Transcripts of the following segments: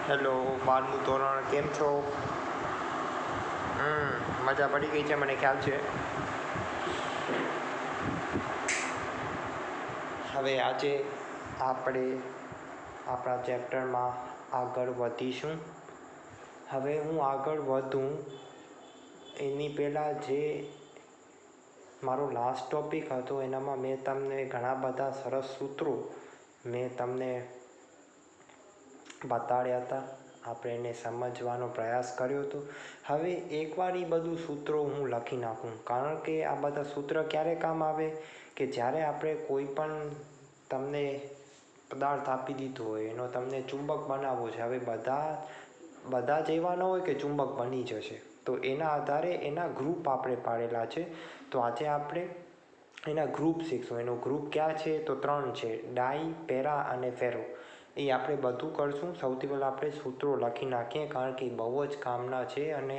Hello, 12મું ધોરણ કેમ છો? મજા પડી ગઈ છે, મને ખ્યાલ છે. હવે આજે આપણે આપણા ચેપ્ટરમાં આગળ વધીશું. હવે હું આગળ વધું એની પહેલાં જે મારો લાસ્ટ ટૉપિક હતો એનામાં મેં તમને ઘણા બધા સરસ સૂત્રો મેં તમને બતાડ્યા હતા. આપણે એને સમજવાનો પ્રયાસ કર્યો હતો. હવે એકવાર એ બધું સૂત્રો હું લખી નાખું, કારણ કે આ બધા સૂત્ર ક્યારે કામ આવે કે જ્યારે આપણે કોઈ પણ તમને પદાર્થ આપી દીધો હોય, એનો તમને ચુંબક બનાવવો છે. હવે બધા જ એવા ન હોય કે ચુંબક બની જશે, તો એના આધારે એના ગ્રુપ આપણે પાડેલા છે. તો આજે આપણે એના ગ્રુપ શીખશું. એનો ગ્રુપ ક્યાં છે? તો 3 છે: ડાઈ, પેરા અને ફેરો. એ આપણે બધું કરશું. સૌથી પહેલાં આપણે સૂત્રો લખી નાખીએ, કારણ કે બહુ જ કામના છે અને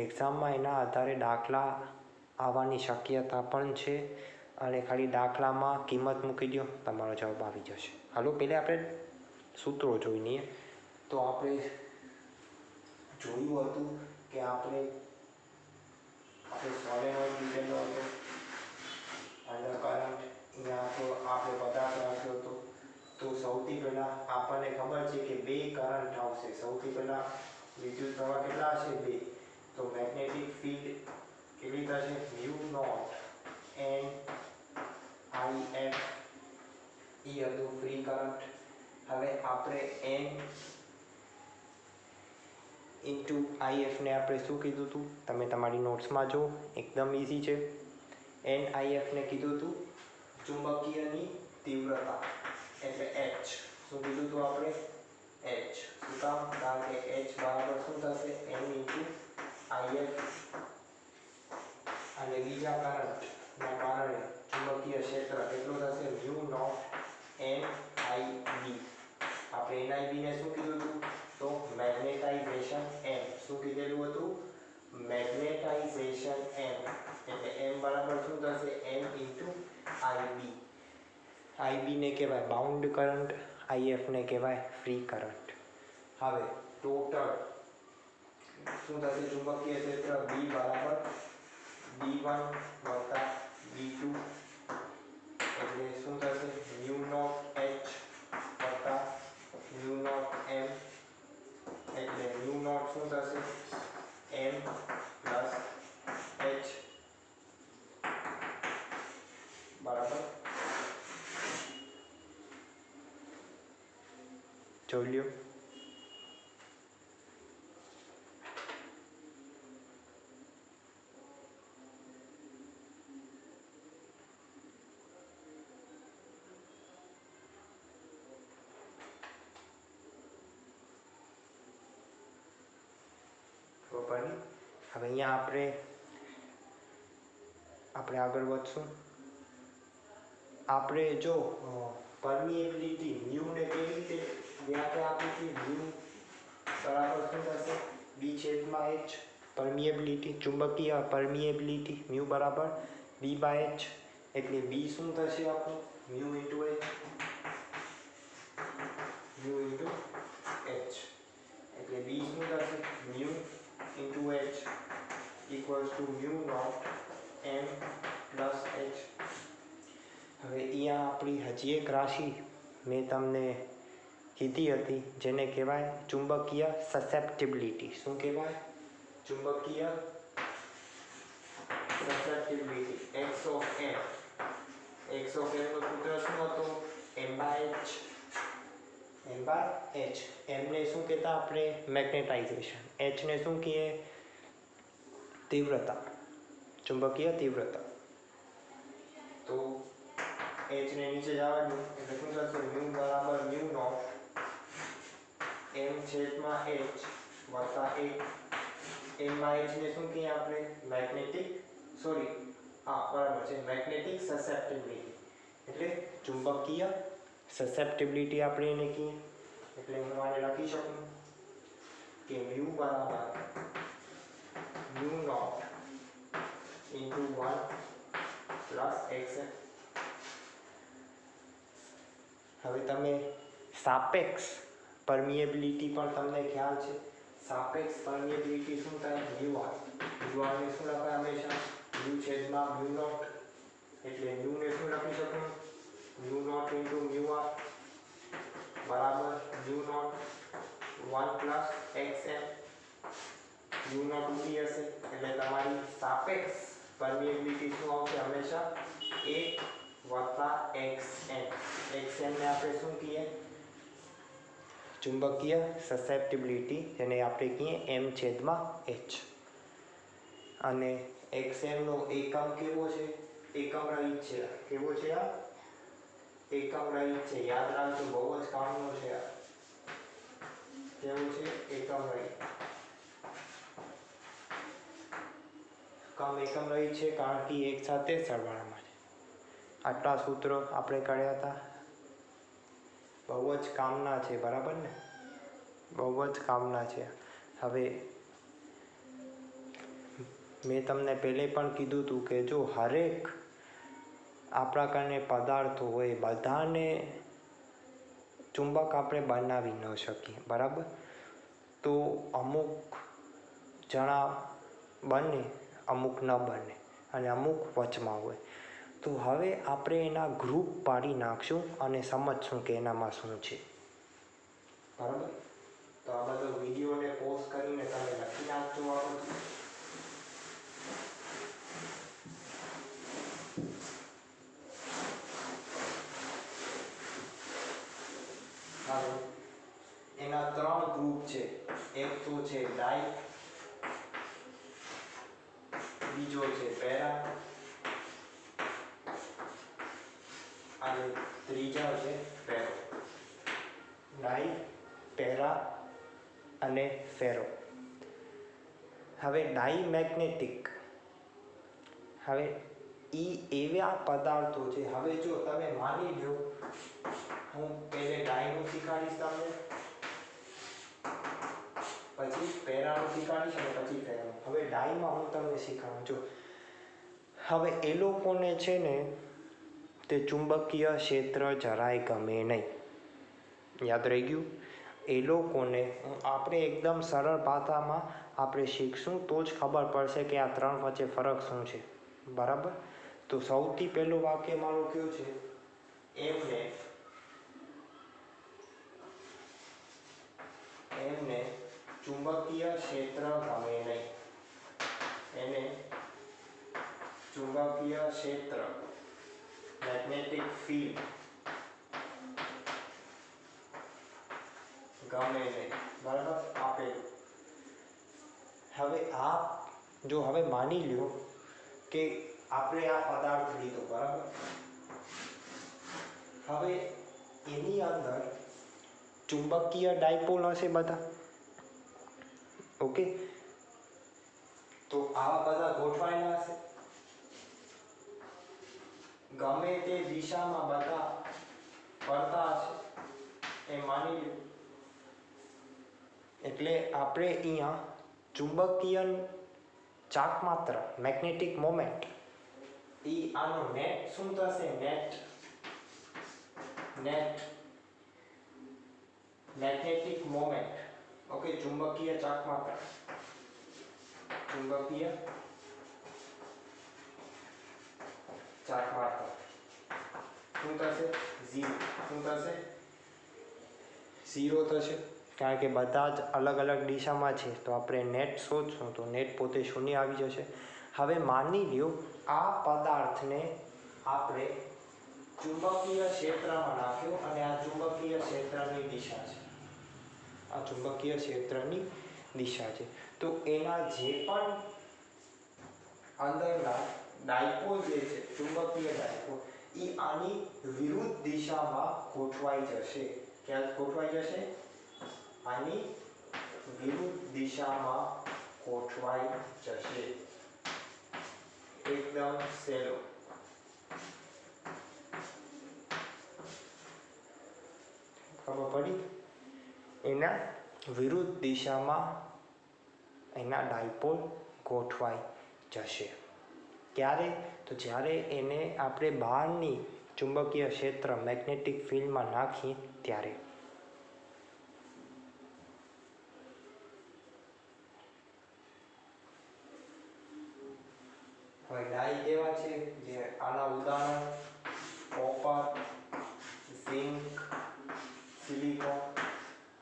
એક્ઝામમાં એના આધારે દાખલા આવવાની શક્યતા પણ છે. અને ખાલી દાખલામાં કિંમત મૂકી દો, તમારો જવાબ આવી જશે. હાલો, પહેલાં આપણે સૂત્રો જોઈ લઈએ. તો આપણે જોયું હતું કે આપણે સોલેનોઇડ લીધેલો હતો, અંડર કરંટ. અહીંયા તો આપણે પદાર્થ રાખ્યો હતો. તો સૌથી પહેલાં આપણને ખબર છે કે 2 કરંટ આવશે. સૌથી પહેલાં વિદ્યુત પ્રવાહ કેટલા હશે? 2. તો મેગ્નેટિક ફિલ્ડ કેટલી થશે? μ0 n IF. એ હતું ફ્રી કરંટ. હવે આપણે n ઇન્ટુ IF ને આપણે શું કીધું હતું? તમે તમારી નોટ્સમાં જો, એકદમ ઇઝી છે. n IF ને કીધું હતું ચુંબકીયની તીવ્રતા, એટલે H. શું કીધું હતું આપણે? H. શું કામ? કારણ કે H બરાબર શું થશે? n into IF. અને બીજા કરંટના કારણે ચુંબકીય ક્ષેત્ર કેટલું થશે? μ0 n IB. આપણે NIB ને શું કીધું હતું? તો મેગ્નેટાઇઝેશન M. શું કીધેલું હતું? Magnetisation M. એટલે M બરાબર શું થશે? n into IB. IB ને કહેવાય બાઉન્ડ કરંટ, IF ને કહેવાય ફ્રી કરંટ. હવે ટોટલ શું થશે? ચુંબકીય ક્ષેત્ર B બરાબર B1 વત્તા B2, એટલે શું થશે? μ0 H વત્તા μ0 M. એટલે μ0 શું થશે? M પ્લસ H બરાબર. જોઈ લ્યો. બરાબર. હવે અહીંયા આપણે આગળ વધશું. આપણે જો પરમિએબિલિટી મ્યુ ને કેવી રીતે વ્યાખ્યા આપી હતી? મ્યુ બરાબર શું થશે? B છેદમાં H. પરમિએબિલિટી, ચુંબકીય પરમિએબિલિટી મ્યુ બરાબર B/H. એટલે B શું થશે આપણું? Mu into H. Mu into H. એટલે B શું થશે? Mu into H equals to μ0 M plus H. હવે અહીંયા આપણી હજી એક રાશિ મેં તમને કીધી હતી, જેને કહેવાય ચુંબકીય સસેપ્ટિબિલિટી. શું કહેવાય? ચુંબકીય susceptibility. X of M. X of M નું સૂત્ર શું હતું? M/H. M/H. M ને શું કહેતા આપણે? મેગ્નેટાઇઝેશન. H ને શું કહીએ? તીવ્રતા, ચુંબકીય તીવ્રતા. તો H ને નીચે જવા દો, એટલે શું થશે? મ્યુ બરાબર μ0 M છેદમાં H વત્તા 1. M/H ને શું કહીએ આપણે? Magnetic susceptibility. એટલે ચુંબકીય સસેપ્ટિબિલિટી આપણે એને કહીએ. એટલે હું આને લખી શકું કે મ્યુ બરાબર μ0 ઇન્ટુ 1 પ્લસ xm. હવે તમે સાપેક્ષ પરમિએબિલિટી પણ તમને ખ્યાલ છે. સાપેક્ષ પરમિએબિલિટી શું થાય? મ્યુ આરને શું લખાય હંમેશા? મ્યુ છેદમાં મ્યુ નોટ. એટલે મ્યુને શું લખી શકું? Mu naught into mu R બરાબર mu naught 1 plus xn. Mu naught ઉડી હશે એટલે તમારી સાપેક્ષ પરમિએબિલિટી શું આવશે? હંમેશા 1 વત્તા xn. xn ને આપણે શું કહીએ? ચુંબકીય સસેપ્ટિબિલિટી, જેને આપણે કહીએ m છેદમાં h. અને xm નો એકમ કેવો છે? એકમ રહિત છે. કેવો છે આ? એકમ રહિત છે. યાદ રાખજો, બહુ જ કામનો છે આ. કેવું છે? એકમ રહિત. એકમ રહિત છે કારણ કે એક સાથે સરવાળામાં છે. આટલા સૂત્રો આપણે કર્યા હતા. બહુ જ કામના છે, બરાબર ને? બહુ જ કામના છે. હવે મેં તમને પહેલે પણ કીધું હતું કે જો હરેક આ પ્રકારના પદાર્થો હોય બધાને ચુંબક આપણે બનાવી ન શકીએ, બરાબર? તો અમુક જણા બને, અમુક ન બને, અને અમુક વચમાં હોય. તો હવે આપણે એના ગ્રુપ પાડી નાખશું અને સમજશું કે એનામાં શું છે, બરાબર? તો આ બધો વિડીયોને પોઝ કરીને તમે લખી નાખજો આ બધું. હવે એના 3 ગ્રુપ છે. એક તો છે ડાઈ, બીજો છે પેરા અને ત્રીજા છે ફેરો. ડાઈ, પેરા અને ફેરો. હવે ડાઈ મેગ્નેટિક, હવે એવા પદાર્થો છે. હવે જો તમે માની લો, હું પહેલે ડાઈનું શીખવાડીશ તમને, પછી પેરાનું શીખવાડીશ અને પછી ફેરાનું. હવે ડાઈમાં હું તમને શીખવાડું છું. હવે એ લોકોને છે ને તે ચુંબકીય ક્ષેત્ર જરાય ગમે નહીં. યાદ રહી ગયું? એ લોકોને આપણે એકદમ સરળ ભાષામાં આપણે શીખશું તો જ ખબર પડશે કે આ 3 વચ્ચે ફરક શું છે, બરાબર? તો સૌથી પહેલું વાક્ય મારું કયું છે? એમને ચુંબકીય ક્ષેત્ર ગમે નહીં. એને ચુંબકીય ક્ષેત્ર, મેગ્નેટિક ફીલ્ડ ગમે નહીં, બરાબર? આપેલું. હવે હવે માની લ્યો કે આપણે આ પદાર્થ લીધો, બરાબર? હવે એની અંદર ચુંબકીય ડાયપોલ હશે બધા, ઓકે? તો આવા બધા ગોઠવાયેલા હશે. ગમે તે દિશામાં બધા ફરતા હશે, એ માની લો. એટલે આપણે અહીંયા ચુંબકીય ચાકમાત્ર, મેગ્નેટિક મોમેન્ટ, આનો નેટ શું થશે? Net magnetic moment, okay? ચુંબકીય ચાકમાત્ર, ચુંબકીય ચાકમાત્ર શું થશે? 0. શું થશે? 0 થશે. કારણ કે બધા જ અલગ અલગ દિશામાં છે. તો આપણે નેટ શોધશું તો નેટ પોતે શૂન્ય આવી જશે. હવે માની લ્યો આ પદાર્થને આપણે ચુંબકીય ક્ષેત્રમાં નાખ્યો અને આ ચુંબકીય ક્ષેત્રની દિશા છે. આ ચુંબકીય ક્ષેત્રની દિશા છે. તો એના જે પણ અંદરના ડાયપોલ જે છે, ચુંબકીય ડાયપોલ, એ આની વિરુદ્ધ દિશામાં ગોઠવાઈ જશે. ક્યાં ગોઠવાઈ જશે? આની વિરુદ્ધ દિશામાં ગોઠવાઈ જશે. એકદમ સહેલો. ખબર પડી? એના વિરુદ્ધ દિશામાં એના ડાયપોલ ગોઠવાઈ જશે. ક્યારે? તો જ્યારે એને આપણે બહારની ચુંબકીય ક્ષેત્ર, મેગ્નેટિક ફિલ્ડમાં નાખીએ ત્યારે. હવે ડાઈ કેવા છે જે આના ઉદાહરણ કોપર, ઝિંક, સિલિકોન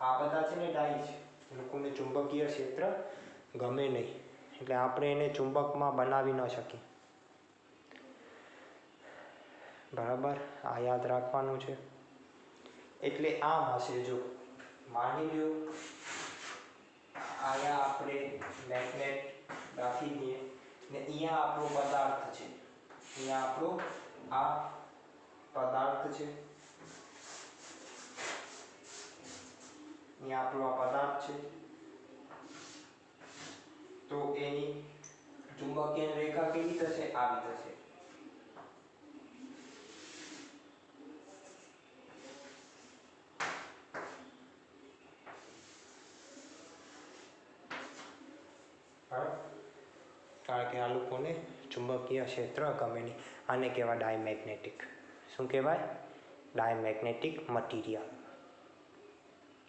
આ બધા છે ને ડાઈ છે. લોકોને ચુંબકીય ક્ષેત્ર ગમે નહીં એટલે આપણે એને ચુંબકમાં બનાવી ન શકીએ. બરાબર, આ યાદ રાખવાનું છે. એટલે આમ હશે, જો માની લ્યો અહીંયા આપણે મેગ્નેટ રાખી દઈએ ને અહીંયા આપણો પદાર્થ છે, અહીંયા આપણો આ પદાર્થ છે, અહીંયા આપણો આ પદાર્થ છે. તો એની ચુંબકીય રેખા કેવી થશે? આવી થશે. કારણ કે આ લોકોને ચુંબકીય ક્ષેત્ર ગમે નહીં. આને કહેવાય ડાયમેગ્નેટિક. શું કહેવાય? ડાયમેગ્નેટિક મટીરિયલ.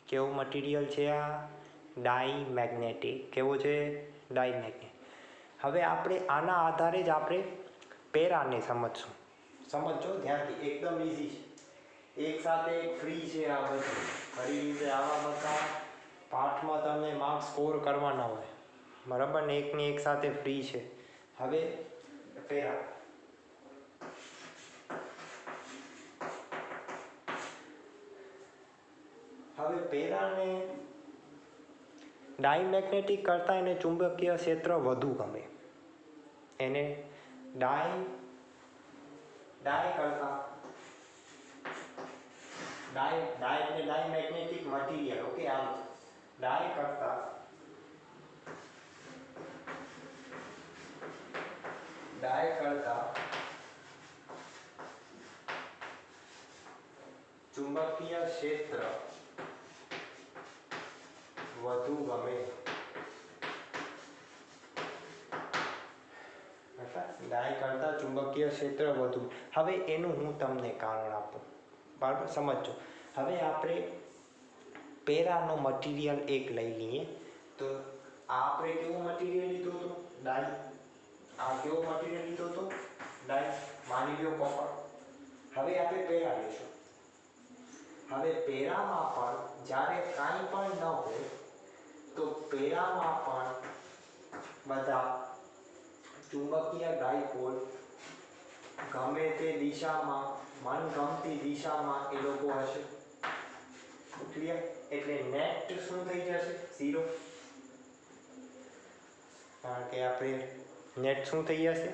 કેવું મટીરિયલ છે આ? ડાયમેગ્નેટિક. કેવો છે? ડાયમેગ્નેટિક. હવે આપણે આના આધારે જ આપણે પેરાને સમજશું. સમજો ધ્યાનથી, એકદમ ઇઝી છે. એક સાથે એક ફ્રી છે આ બધું. ખરી રીતે આવા બધા પાઠમાં તમને માર્ક્સ સ્કોર કરવાના હોય, બરાબર ને? એકની એક સાથે ફ્રી છે. હવે પેરા, હવે પેરાને ડાયમેગ્નેટિક કરતાં એને ચુંબકીય ક્ષેત્ર વધુ ગમે. એને ડાય કરતાં ડાયમેગ્નેટિક મટીરિયલ, ઓકે, આમ ડાય કરતાં ચુંબકીય ક્ષેત્ર વધુ ગમે. ડાય કરતાં ચુંબકીય ક્ષેત્ર વધુ. હવે એનું હું તમને કારણ આપું, બરાબર? સમજો. હવે આપણે પેરાનો મટીરિયલ એક લઈ લઈએ. તો આ આપણે કેવો મટીરિયલ લીધો હતો? ડાય. આ કેવો મટીરિયલ લીધો હતો? ડાય. માની લો કોપર. હવે આપણે પેરા લઈશું. હવે પેરામાં પણ જ્યારે કાંઈ પણ ન હોય તો પેરામાં પણ બધા ચુંબકીય ડાયપોલ ગમે તે દિશામાં, મનગમતી દિશામાં એ લોકો હશે. ક્લિયર? એટલે નેટ શું થઈ જશે? 0. કારણ કે આપણે નેટ શું થઈ જશે?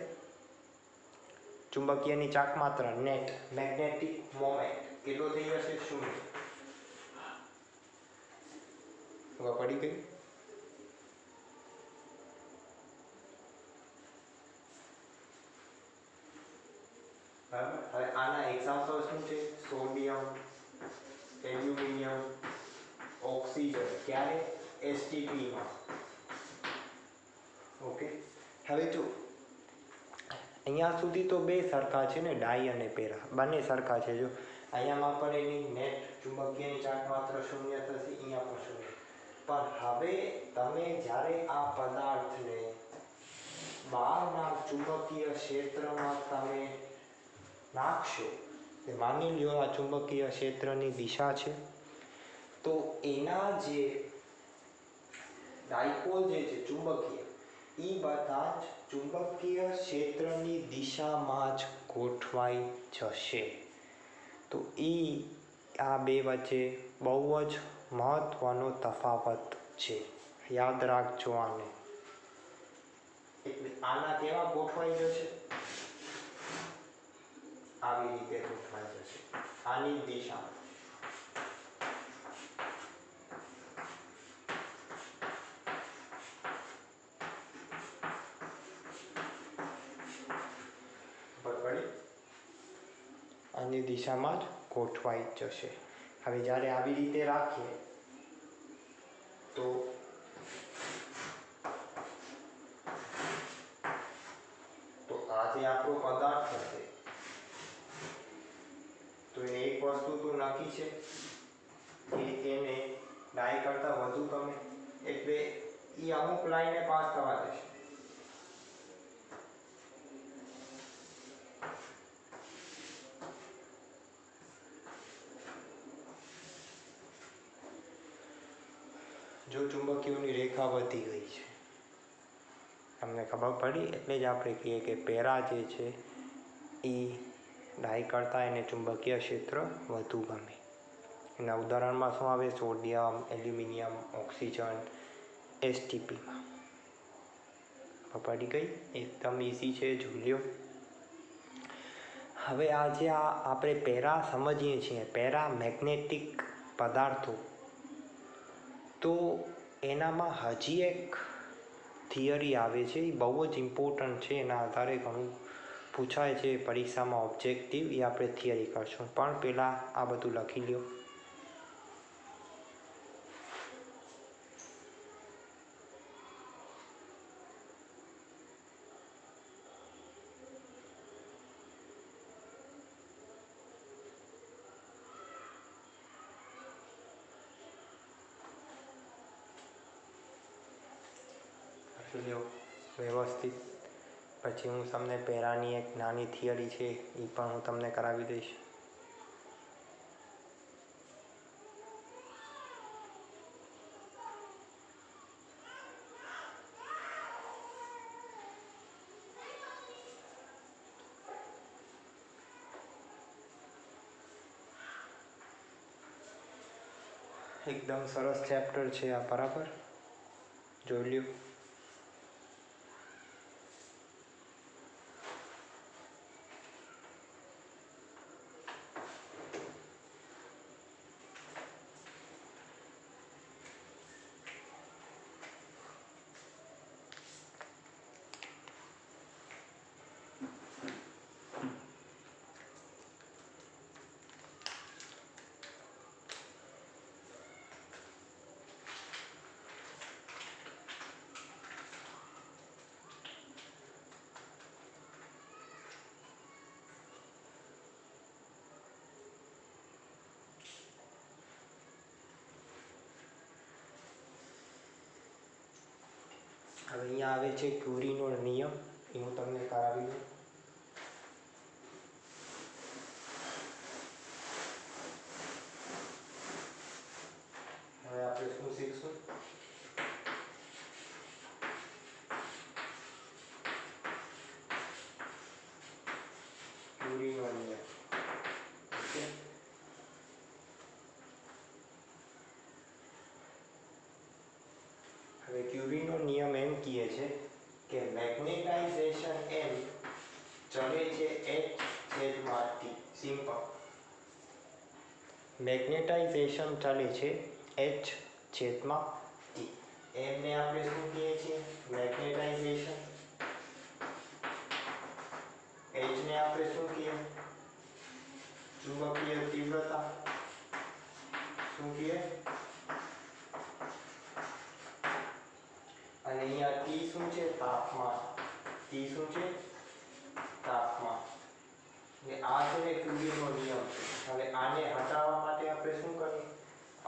ચુંબકીયની ચાક માત્ર નેટ, મેગ્નેટિક મોમેન્ટ કેટલો થઈ જશે? 0. પડી ગઈ? બરાબર. હવે આના એક્ઝામ્પલ શું છે? Sodium, aluminium, oxygen. ક્યારે? એસટીપીમાં. ઓકે. હવે જો અહીંયા સુધી તો બે સરખા છે ને, ડાઈ અને પેરા બંને સરખા છે. જો અહીંયામાં પણ એની નેટ ચુંબકીયની ચાક માત્ર 0 થશે, અહીંયા પણ 0. પણ હવે તમે જ્યારે આ પદાર્થને બહારના ચુંબકીય ક્ષેત્રમાં તમે નાખશો, માની લ્યો આ ચુંબકીય ક્ષેત્રની દિશા છે, તો એના જે ડાયપોલ જે છે ચુંબકીય, એ બધા જ ચુંબકીય ક્ષેત્રની દિશામાં જ ગોઠવાઈ જશે. તો આ બે વચ્ચે બહુ જ મહત્ત્વનો તફાવત છે. યાદ રાખજો આને. એટલે આના કેવા ગોઠવાઈ જશે? આવી રીતે ગોઠવાઈ જશે, આની દિશામાં. આની દિશામાં જ ગોઠવાઈ જશે. હવે જ્યારે આવી રીતે રાખીએ તો આ જે આપણો પદાર્થ હશે, તો એને એક વસ્તુ તો નક્કી છે કે એને ડાય કરતાં વધુ ગમે, એટલે એ અમુક લાઈને પાસ થવા જશે. જો ચુંબકીયોની રેખા વધી ગઈ છે, તમને ખબર પડી, એટલે જ આપણે કહીએ કે પેરા જે છે એ ડાઈ કરતાં એને ચુંબકીય ક્ષેત્ર વધુ ગમે. એના ઉદાહરણમાં શું આવે? સોડિયમ, એલ્યુમિનિયમ, ઓક્સિજન, એસટીપીમાં. પડી ગઈ? એકદમ ઇઝી છે, જોઈ લો. હવે આજે આપણે પેરા સમજીએ છીએ, પેરા મેગ્નેટિક પદાર્થો, તો એનામાં હજી એક થિયરી આવે છે, એ બહુ જ ઇમ્પોર્ટન્ટ છે, એના આધારે ઘણું પૂછાય છે પરીક્ષામાં ઓબ્જેક્ટિવ, એ આપણે થિયરી કરશું. પણ પહેલાં આ બધું લખી લ્યો. વ્યવસ્થિત. પછી હું તમને પેરાની એક નાની થિયરી છે એ પણ હું તમને કરાવી દઈશ. એકદમ સરસ ચેપ્ટર છે આ, બરાબર? જોઈ લ્યો. હવે અહીંયા આવે છે ક્યુરીનો નિયમ, એ હું તમને કરાવી દઉં. હવે આપણે શું શીખશું? ક્યુરીનો નિયમ. ઓકે. હવે ક્યુરીનો નિયમ એમ કહે છે કે મેગ્નેટાઇઝેશન એમ ચલે છે H/T. સિમ્પલ. મેગ્નેટાઇઝેશન ચાલે છે H/T. એમને આપણે શું કહીએ છીએ? મેગ્નેટાઇઝેશન. H ને આપણે શું કહીએ? ચુંબકીય તીવ્રતા. શું કહીએ? અને અહીંયા T શું છે? તાપમાન. T શું છે? તાપમાન. આ છે ને ક્યુરીનો નિયમ છે. હવે આને હટાવવા માટે આપણે શું કરીએ?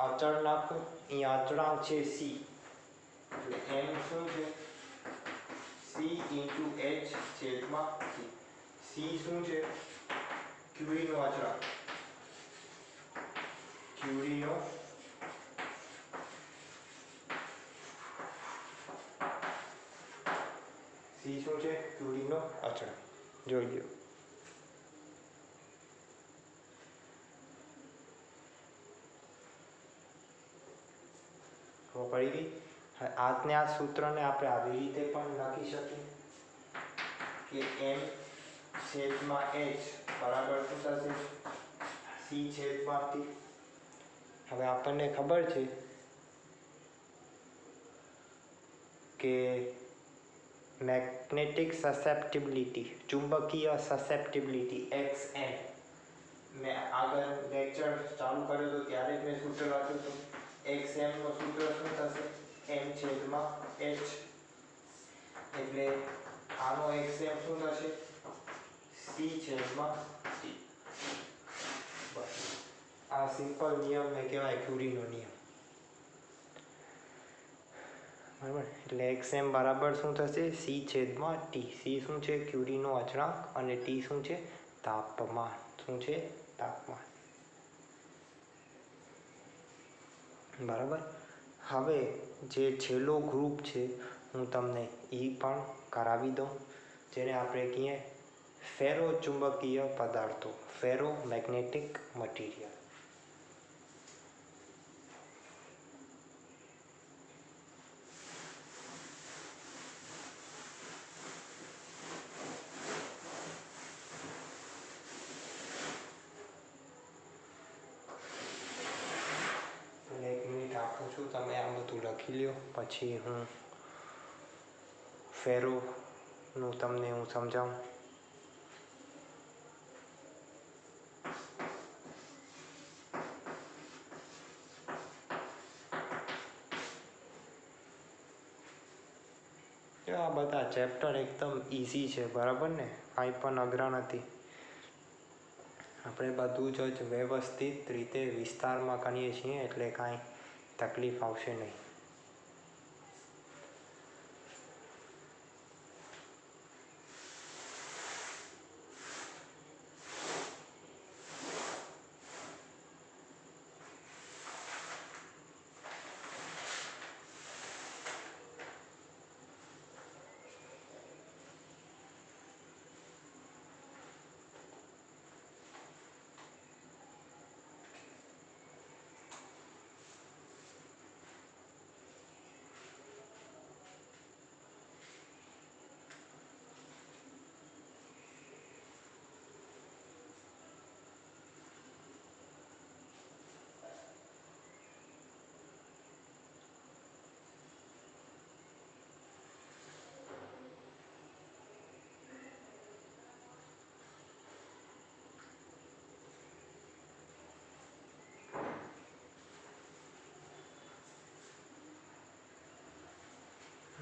અચળ નાખવું. અહીંયા અચળાંક છે C, એટલે m શું છે? C × H/T. C શું છે? ક્યુરીનો અચળાંક. ક્યુરીનો C શું છે? ક્યુરીનો અચળાંક. જોઈ લો. પડી ગઈ? આજને આ સૂત્રને આપણે આવી રીતે પણ લખી શકીએ કે m/h બરાબર શું થશે? C/T. હવે આપણને ખબર છે કે મેગ્નેટિક સસેપ્ટિબિલિટી, ચુંબકીય સસેપ્ટિબિલિટી xm, મેં આગળ લેક્ચર ચાલુ કર્યો હતો ત્યારે જ મેં સૂત્ર લખ્યું હતું. xm નું સૂત્ર શું થશે? m/h. એટલે આનો xm શું થશે? C/T. બસ આ સિમ્પલ નિયમને કહેવાય ક્યુરીનો નિયમ. બરાબર? એટલે xm બરાબર શું થશે? C/T. C શું છે? ક્યુરીનો અચળાંક. અને T શું છે? તાપમાન. શું છે? તાપમાન. બરાબર. હવે જે છેલ્લો ગ્રુપ છે હું તમને એ પણ કરાવી દઉં, જેને આપણે કહીએ ફેરો ચુંબકીય પદાર્થો, ફેરો મેગ્નેટિક મટીરિયલ. એક મિનિટ આપું છું, તમે આ બધું લખી લ્યો, પછી હું ફેરોનું તમને હું સમજાવું. આ બધા ચેપ્ટર એકદમ ઇઝી છે, બરાબર ને? કાંઈ પણ અઘરા નથી. આપણે બધું જ વ્યવસ્થિત રીતે વિસ્તારમાં કરીએ છીએ, એટલે કાંઈ તકલીફ આવશે નહીં.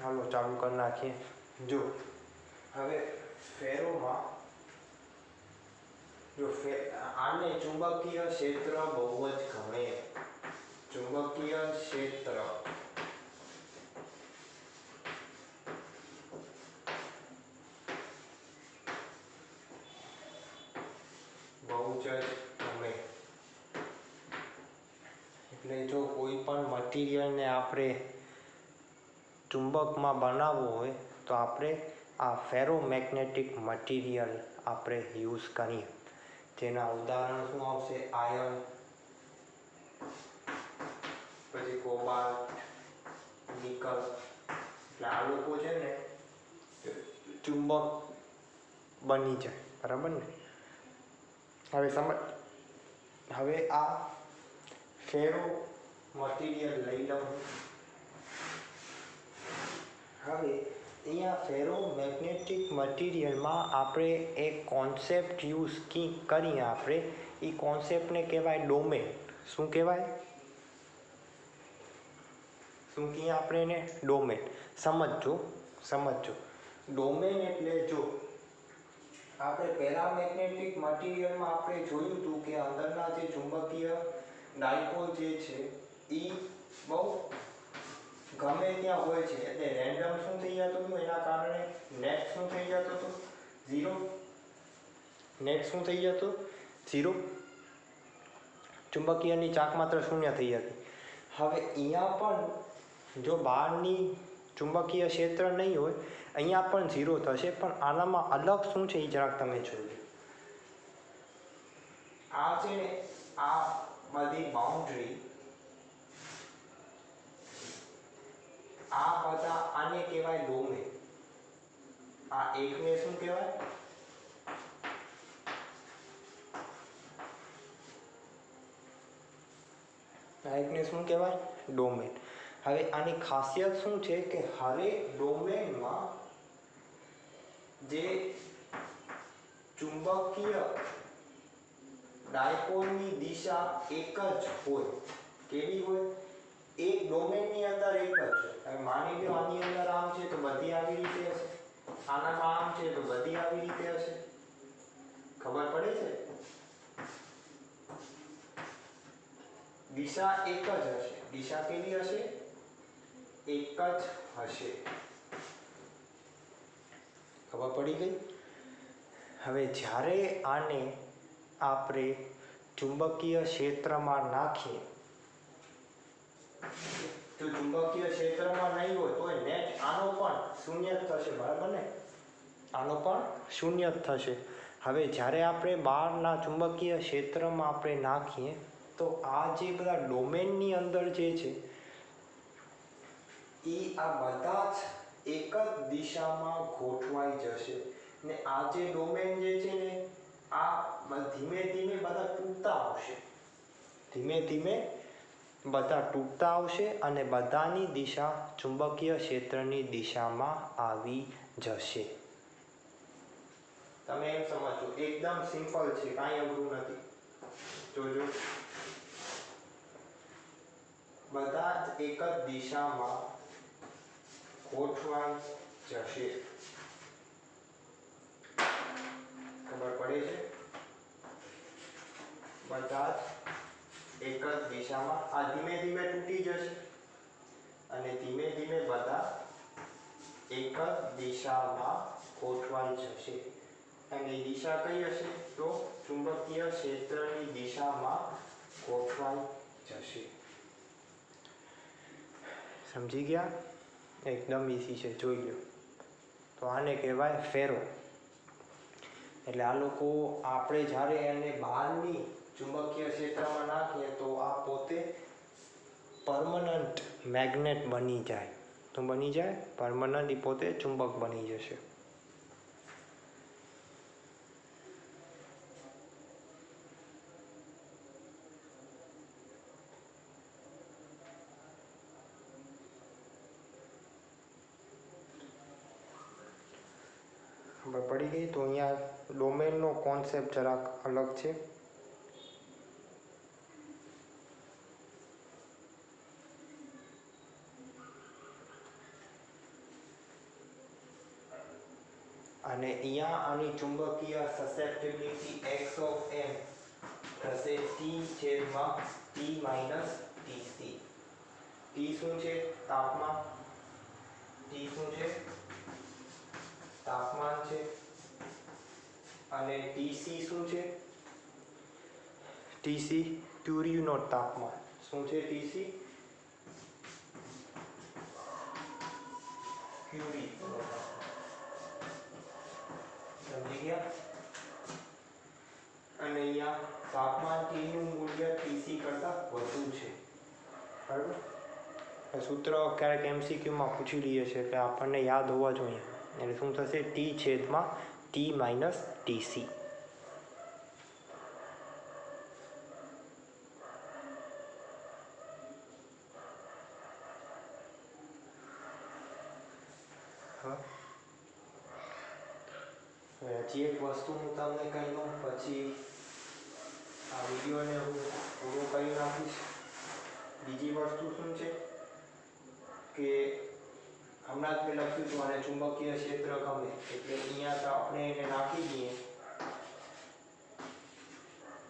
હાલો ચાલુ કરી નાખીએ. જો હવે ફેરોમાં જો આને ચુંબકીય ક્ષેત્ર બહુ જ ગમે. ચુંબકીય ક્ષેત્ર બહુ જ ગમે. એટલે જો કોઈ પણ મટીરિયલને આપણે ચુંબકમાં બનાવવું હોય તો આપણે આ ફેરોમેગ્નેટિક મટીરિયલ આપણે યુઝ કરીએ. જેના ઉદાહરણ શું આવશે? આયર્ન, પછી કોબાલ્ટ, નિકલ. એટલે આ લોકો છે ને ચુંબક બની જાય, બરાબર ને? હવે આ ફેરો મટીરિયલ લઈ લઉં. હવે અહીંયા ફેરોમેગ્નેટિક મટીરિયલમાં આપણે એક કોન્સેપ્ટ યુઝ કરીએ. આપણે એ કોન્સેપ્ટને કહેવાય ડોમેન. શું કહેવાય? શું કહીએ આપણે એને? ડોમેન. સમજો. ડોમેન એટલે જો આપણે પેરામેગ્નેટિક મટીરિયલમાં આપણે જોયું હતું કે અંદરના જે ચુંબકીય ડાયપોલ જે છે એ બહુ ગમે ત્યાં હોય છે, એટલે રેન્ડમ શું થઈ જતું હતું, એના કારણે નેટ શું થઈ જતું હતું? ઝીરો. નેટ શું થઈ જતું? ઝીરો. ચુંબકીયની ચાક માત્ર શૂન્ય થઈ જતી. હવે અહીંયા પણ જો બહારની ચુંબકીય ક્ષેત્ર નહીં હોય, અહીંયા પણ ઝીરો થશે. પણ આનામાં અલગ શું છે એ જરાક તમે જોજો. આ છે ને આ બધી બાઉન્ડ્રી, આ બધા આને કહેવાય ડોમેન. આ એકને શું કહેવાય? આ એકને શું કહેવાય? ડોમેન. હવે આની ખાસિયત શું છે કે હરેક ડોમેનમાં જે ચુંબકીય ડાયપોલની દિશા એક જ હોય. કેવી હોય? એક ડોમેનની અંદર એક જ. હવે માની લો આની અંદર આમ છે તો બધી આવી રીતે હશે, આનામાં આમ છે તો બધી આવી રીતે હશે. ખબર પડે છે? દિશા એક જ હશે. દિશા કેવી હશે? એક જ હશે. ખબર પડી ગઈ? હવે જ્યારે આને આપણે ચુંબકીય ક્ષેત્રમાં નાખીએ તો ચુંબકીય ક્ષેત્રમાં નહીં હોય તો નેટ આનો પણ શૂન્ય જ થશે, બરાબર ને? આનો પણ શૂન્ય જ થશે. હવે જ્યારે આપણે બહારના ચુંબકીય ક્ષેત્રમાં આપણે નાખીએ તો આ જે બધા ડોમેનની અંદર જે છે એ આ બધા જ એક જ દિશામાં ગોઠવાઈ જશે ને આ જે ડોમેન જે છે ને આ ધીમે ધીમે બધા તૂટતા આવશે, ધીમે ધીમે બધા તૂટતા આવશે અને બધાની દિશા ચુંબકીય ક્ષેત્રની દિશામાં આવી જશે. તમે એમ સમજો, એકદમ સિમ્પલ છે, કાંઈ અઘરું નથી. જોજો, બધા જ એક જ દિશામાં ગોઠવાઈ જશે. ખબર પડે છે? બધા જ એક જ દિશામાં. આ ધીમે ધીમે તૂટી જશે અને ધીમે ધીમે બધા એક જ દિશામાં ગોઠવાઈ જશે. અને દિશા કઈ હશે? તો ચુંબકીય ક્ષેત્રની દિશામાં ગોઠવાઈ જશે. સમજી ગયા? એકદમ ઈઝી છે, જોઈ લો. તો આને કહેવાય ફેરો. એટલે આ લોકો આપણે જ્યારે એને બહારની ચુંબકીય ક્ષેત્રમાં નાખીએ તો આ પોતે પરમનન્ટ મેગ્નેટ બની જાય. તો બની જાય પરમનન્ટ, એ પોતે ચુંબક બની જશે. ખબર પડી ગઈ? તો અહીંયા ડોમેનનો કોન્સેપ્ટ જરાક અલગ છે. અને અહીંયા આની ચુંબકીય સસેપ્ટિબિલિટી x ઓફ m થશે t/t માઇનસ tc. t શું છે? તાપમાન. t શું છે? તાપમાન છે. અને tc શું છે? tc ક્યુરીનો તાપમાન. શું છે tc? ક્યુરી. સમજી ગયા? અને અહીંયા તાપમાન T નું મૂલ્ય Tc કરતાં વધુ છે, બરાબર? સૂત્ર ક્યારેક MCQમાં પૂછી લઈએ છે એટલે આપણને યાદ હોવા જોઈએ. એટલે શું થશે? T/T minus Tc. હજી એક વસ્તુ હું તમને કહી દઉં, પછી આ વિડીયોને હું પૂરો કરી નાખીશ. બીજી વસ્તુ શું છે કે હમણાં જ મેં લખ્યું હતું અને ચુંબકીય ક્ષેત્ર ગમે એટલે અહીંયા તો આપણે એને નાખી દઈએ.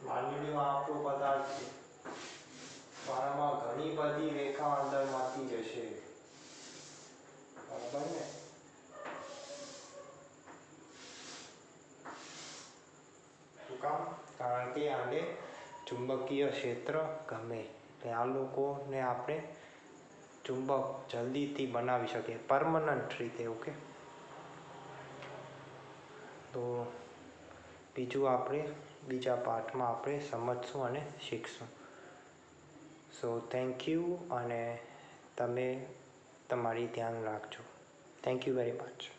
માની લો આપણો પદાર્થ છે, તો આમાં ઘણી બધી રેખા અંદરમાંથી જશે, બરાબર ને? શું કામ? કારણ કે આને ચુંબકીય ક્ષેત્ર ગમે. એટલે આ લોકોને આપણે ચુંબક જલ્દીથી બનાવી શકીએ, પરમનન્ટ રીતે. ઓકે, તો બીજું આપણે બીજા પાર્ટમાં આપણે સમજશું અને શીખશું. સો થેન્ક યુ, અને તમે તમારી ધ્યાન રાખજો. Thank you very much.